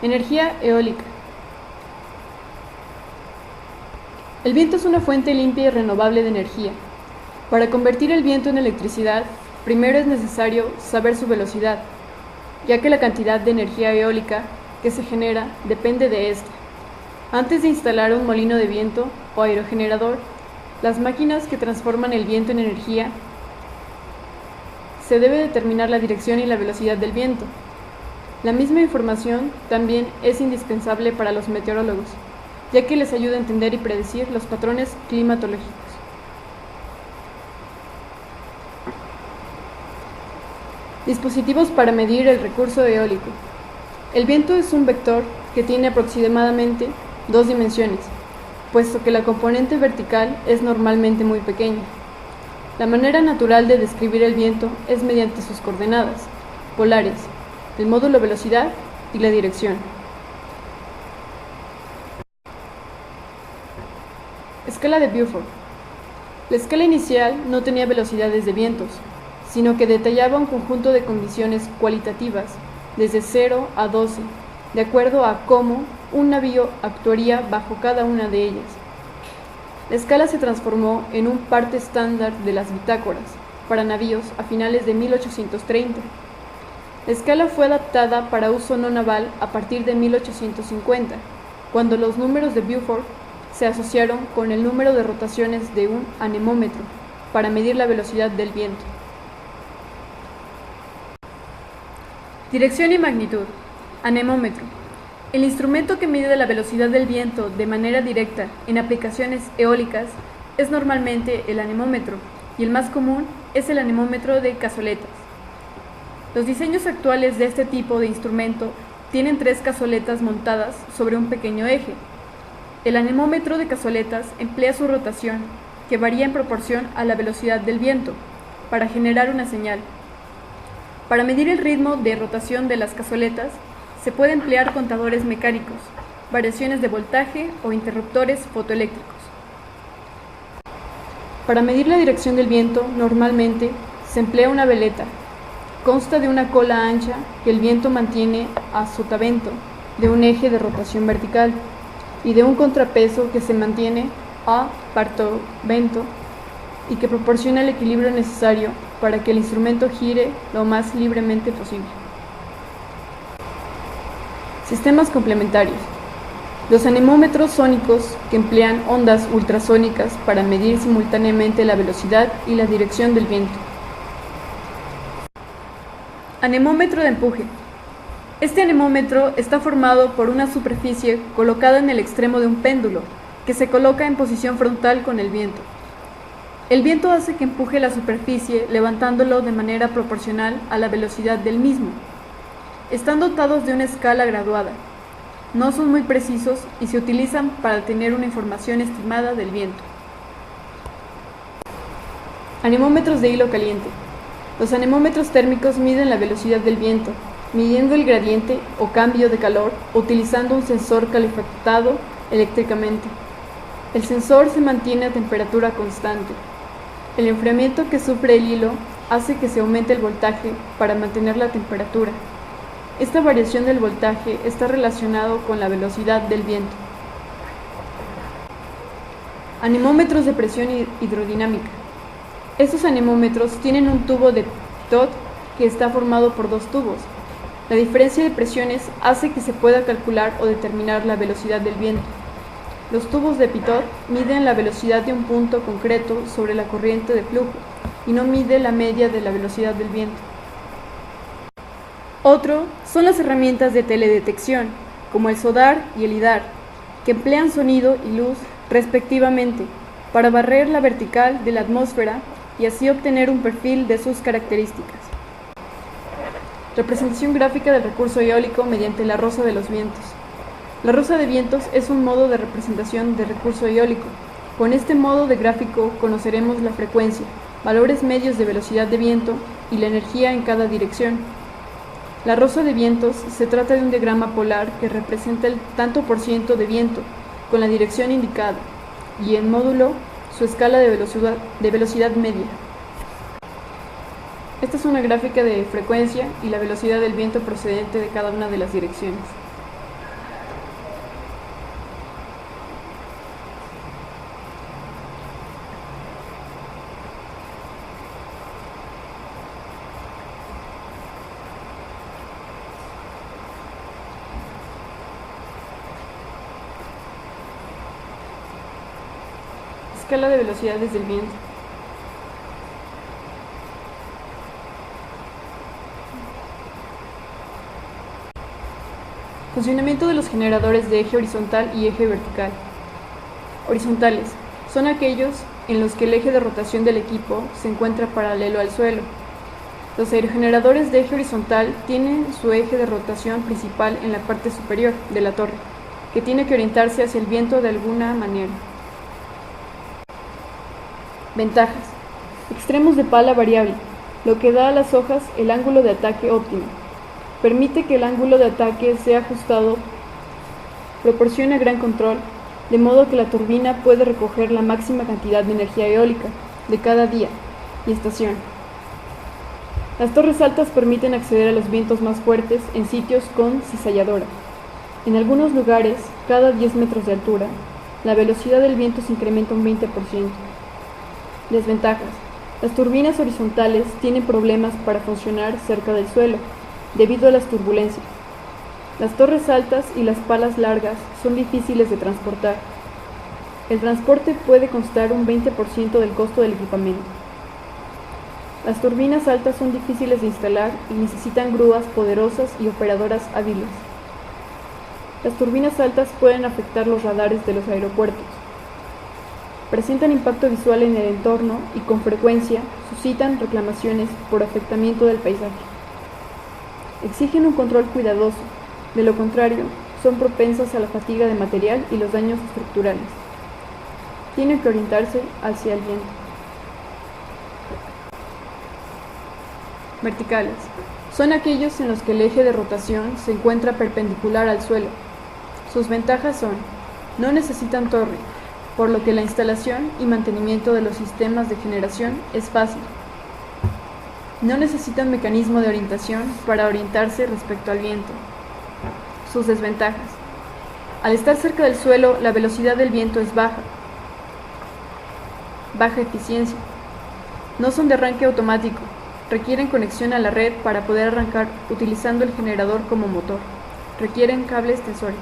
Energía eólica. El viento es una fuente limpia y renovable de energía. Para convertir el viento en electricidad, primero es necesario saber su velocidad, ya que la cantidad de energía eólica que se genera depende de esta. Antes de instalar un molino de viento o aerogenerador, las máquinas que transforman el viento en energía, se debe determinar la dirección y la velocidad del viento. La misma información también es indispensable para los meteorólogos, ya que les ayuda a entender y predecir los patrones climatológicos. Dispositivos para medir el recurso eólico. El viento es un vector que tiene aproximadamente 2 dimensiones, puesto que la componente vertical es normalmente muy pequeña. La manera natural de describir el viento es mediante sus coordenadas polares, el módulo velocidad y la dirección. Escala de Beaufort. La escala inicial no tenía velocidades de vientos, sino que detallaba un conjunto de condiciones cualitativas, desde 0 a 12, de acuerdo a cómo un navío actuaría bajo cada una de ellas. La escala se transformó en un parte estándar de las bitácoras para navíos a finales de 1830. La escala fue adaptada para uso no naval a partir de 1850, cuando los números de Beaufort se asociaron con el número de rotaciones de un anemómetro para medir la velocidad del viento. Dirección y magnitud. Anemómetro. El instrumento que mide la velocidad del viento de manera directa en aplicaciones eólicas es normalmente el anemómetro, y el más común es el anemómetro de cazoletas. Los diseños actuales de este tipo de instrumento tienen 3 cazoletas montadas sobre un pequeño eje. El anemómetro de cazoletas emplea su rotación, que varía en proporción a la velocidad del viento, para generar una señal. Para medir el ritmo de rotación de las cazoletas, se puede emplear contadores mecánicos, variaciones de voltaje o interruptores fotoeléctricos. Para medir la dirección del viento, normalmente se emplea una veleta. Consta de una cola ancha que el viento mantiene a sotavento de un eje de rotación vertical y de un contrapeso que se mantiene a partovento y que proporciona el equilibrio necesario para que el instrumento gire lo más libremente posible. Sistemas complementarios. Los anemómetros sónicos, que emplean ondas ultrasónicas para medir simultáneamente la velocidad y la dirección del viento. Anemómetro de empuje. Este anemómetro está formado por una superficie colocada en el extremo de un péndulo, que se coloca en posición frontal con el viento. El viento hace que empuje la superficie levantándolo de manera proporcional a la velocidad del mismo. Están dotados de una escala graduada. No son muy precisos y se utilizan para tener una información estimada del viento. Anemómetros de hilo caliente. Los anemómetros térmicos miden la velocidad del viento, midiendo el gradiente o cambio de calor utilizando un sensor calefactado eléctricamente. El sensor se mantiene a temperatura constante. El enfriamiento que sufre el hilo hace que se aumente el voltaje para mantener la temperatura. Esta variación del voltaje está relacionado con la velocidad del viento. Anemómetros de presión hidrodinámica. Estos anemómetros tienen un tubo de Pitot que está formado por 2 tubos. La diferencia de presiones hace que se pueda calcular o determinar la velocidad del viento. Los tubos de Pitot miden la velocidad de un punto concreto sobre la corriente de flujo y no mide la media de la velocidad del viento. Otro son las herramientas de teledetección, como el SODAR y el LIDAR, que emplean sonido y luz respectivamente para barrer la vertical de la atmósfera y así obtener un perfil de sus características. Representación gráfica del recurso eólico mediante la rosa de los vientos. La rosa de vientos es un modo de representación de recurso eólico. Con este modo de gráfico conoceremos la frecuencia, valores medios de velocidad de viento y la energía en cada dirección. La rosa de vientos se trata de un diagrama polar que representa el tanto por ciento de viento con la dirección indicada y en módulo su escala de velocidad media. Esta es una gráfica de frecuencia y la velocidad del viento procedente de cada una de las direcciones. Escala de velocidades del viento. Funcionamiento de los generadores de eje horizontal y eje vertical. Horizontales son aquellos en los que el eje de rotación del equipo se encuentra paralelo al suelo. Los aerogeneradores de eje horizontal tienen su eje de rotación principal en la parte superior de la torre, que tiene que orientarse hacia el viento de alguna manera. Ventajas. Extremos de pala variable, lo que da a las hojas el ángulo de ataque óptimo. Permite que el ángulo de ataque sea ajustado, proporciona gran control, de modo que la turbina puede recoger la máxima cantidad de energía eólica de cada día y estación. Las torres altas permiten acceder a los vientos más fuertes en sitios con cizalladora. En algunos lugares, cada 10 metros de altura, la velocidad del viento se incrementa un 20%. Desventajas. Las turbinas horizontales tienen problemas para funcionar cerca del suelo, debido a las turbulencias. Las torres altas y las palas largas son difíciles de transportar. El transporte puede costar un 20% del costo del equipamiento. Las turbinas altas son difíciles de instalar y necesitan grúas poderosas y operadoras hábiles. Las turbinas altas pueden afectar los radares de los aeropuertos. Presentan impacto visual en el entorno y con frecuencia suscitan reclamaciones por afectamiento del paisaje. Exigen un control cuidadoso, de lo contrario, son propensas a la fatiga de material y los daños estructurales. Tienen que orientarse hacia el viento. Verticales. Son aquellos en los que el eje de rotación se encuentra perpendicular al suelo. Sus ventajas son: no necesitan torre, por lo que la instalación y mantenimiento de los sistemas de generación es fácil. No necesitan mecanismo de orientación para orientarse respecto al viento. Sus desventajas. Al estar cerca del suelo, la velocidad del viento es baja. Baja eficiencia. No son de arranque automático. Requieren conexión a la red para poder arrancar utilizando el generador como motor. Requieren cables tensores.